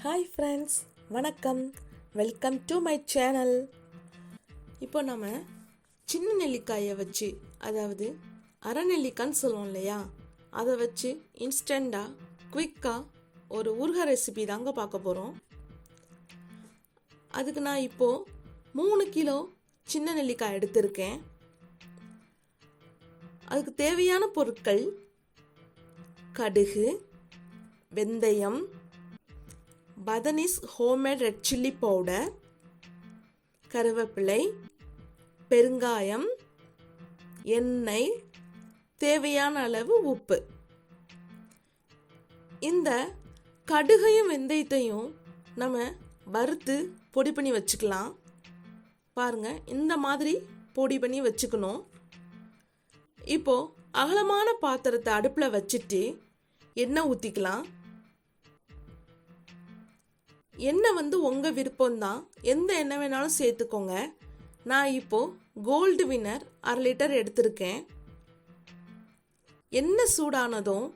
Hi friends, வணக்கம். Welcome to my channel. இப்போ நம்ம சின்ன நெல்லிக்காயை வச்சு, அதாவது அரை நெல்லிக்கான்னு சொல்லுவோம் இல்லையா, அதை வச்சு இன்ஸ்டண்ட்டாக குவிக்காக ஒரு ஊறுகாய் ரெசிபி தாங்க பார்க்க போகிறோம். அதுக்கு நான் இப்போது 3 கிலோ சின்ன நெல்லிக்காய் எடுத்திருக்கேன். அதுக்கு தேவையான பொருட்கள்: கடுகு, வெந்தயம், பதனிஸ் ஹோம்மேட் ரெட் சில்லி பவுடர், கருவேப்பிலை, பெருங்காயம், எண்ணெய், தேவையான அளவு உப்பு. இந்த கடுகையும் வெந்தயத்தையும் நம்ம வறுத்து பொடி பண்ணி வச்சுக்கலாம். பாருங்க, இந்த மாதிரி பொடி பண்ணி வச்சுக்கணும். இப்போ அகலமான பாத்திரத்தை அடுப்பில் வச்சுட்டு எண்ணெய் ஊற்றிக்கலாம். எண்ணெய் உங்கள் விருப்பம்தான், எந்த எண்ணெய் வேணாலும் சேர்த்துக்கோங்க. நான் இப்போது கோல்டு வின்னர் 1/2 லிட்டர் எடுத்திருக்கேன். எண்ணெய் சூடானதும்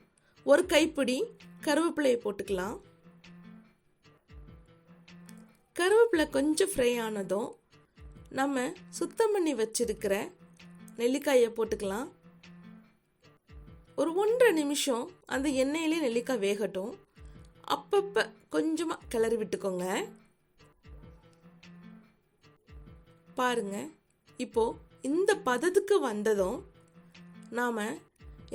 ஒரு கைப்பிடி கருவேப்பிலையை போட்டுக்கலாம். கருவேப்பிலை கொஞ்சம் ஃப்ரை ஆனதும் நம்ம சுத்தம் பண்ணி வச்சிருக்கிற நெல்லிக்காயை போட்டுக்கலாம். ஒரு 1.5 நிமிஷம் அந்த எண்ணெயிலே நெல்லிக்காய் வேகட்டும். அப்பப்போ கொஞ்சமாக கிளறி விட்டுக்கோங்க. பாருங்க, இப்போ இந்த பதத்துக்கு வந்ததும் நாம்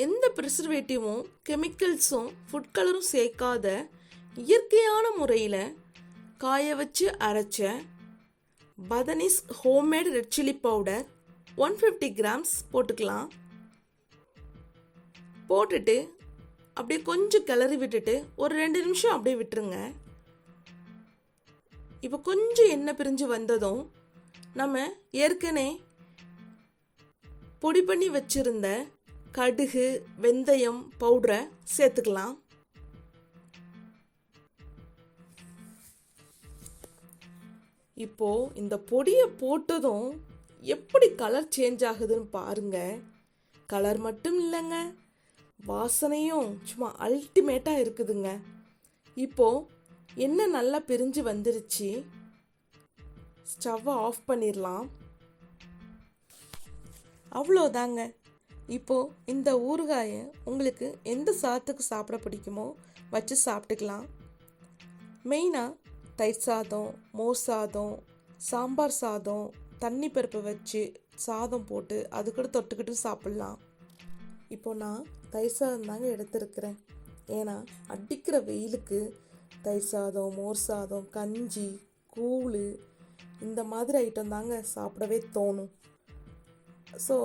எந்த ப்ரிசர்வேட்டிவும் கெமிக்கல்ஸும் ஃபுட் கலரும் சேர்க்காத இயற்கையான முறையில் காய வச்சு அரைச்ச பதனிஸ் homemade red chilli powder 150 grams போட்டுக்கலாம். போட்டுட்டு அப்படியே கொஞ்சம் கிளறி விட்டுட்டு ஒரு 2 நிமிஷம் அப்படியே விட்டுருங்க. இப்போ கொஞ்சம் எண்ணெய் பிரிஞ்சு வந்ததும் நம்ம ஏற்கனவே பொடி பண்ணி வச்சிருந்த கடுகு, வெந்தயம் பவுடரை சேர்த்துக்கலாம். இப்போ இந்த பொடியை போட்டதும் எப்படி கலர் சேஞ்ச் ஆகுதுன்னு பாருங்க. கலர் மட்டும் இல்லைங்க, வாசனையும் சும்மா அல்டிமேட்டாக இருக்குதுங்க. இப்போது எண்ணெய் நல்லா பிரிஞ்சு வந்துருச்சு. ஸ்டவ்வை ஆஃப் பண்ணிடலாம். அவ்வளோதாங்க. இப்போது இந்த ஊறுகாயை உங்களுக்கு எந்த சாதத்துக்கு சாப்பிட பிடிக்குமோ வச்சு சாப்பிட்டுக்கலாம். மெயினாக தயிர் சாதம், மோர் சாதம், சாம்பார் சாதம், தண்ணி பருப்பு வச்சு சாதம் போட்டு அது கூட தொட்டுக்கிட்டு சாப்பிட்லாம். இப்போ நான் தயிர் சாதம் தாங்க எடுத்துருக்கிறேன். ஏன்னா அடிக்கிற வெயிலுக்கு தயிர் சாதம், மோர் சாதம், கஞ்சி, கூழ் இந்த மாதிரி ஐட்டம் தாங்க சாப்பிடவே தோணும். ஸோ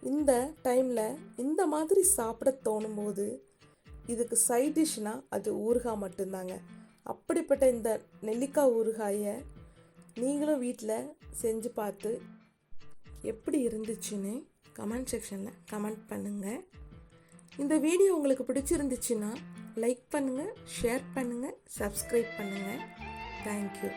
இந்த டைமில் இந்த மாதிரி சாப்பிட தோணும்போது இதுக்கு சைட் டிஷ்னால் அது ஊறுகாய் மட்டும்தாங்க. அப்படிப்பட்ட இந்த நெல்லிக்காய் ஊறுகாயை நீங்களும் வீட்டில் செஞ்சு பார்த்து எப்படி இருந்துச்சுன்னு கமெண்ட் செக்ஷனில் கமெண்ட் பண்ணுங்கள். இந்த வீடியோ உங்களுக்கு பிடிச்சிருந்துச்சுன்னா லைக் பண்ணுங்கள், ஷேர் பண்ணுங்கள், சப்ஸ்கிரைப் பண்ணுங்கள். தேங்க்யூ.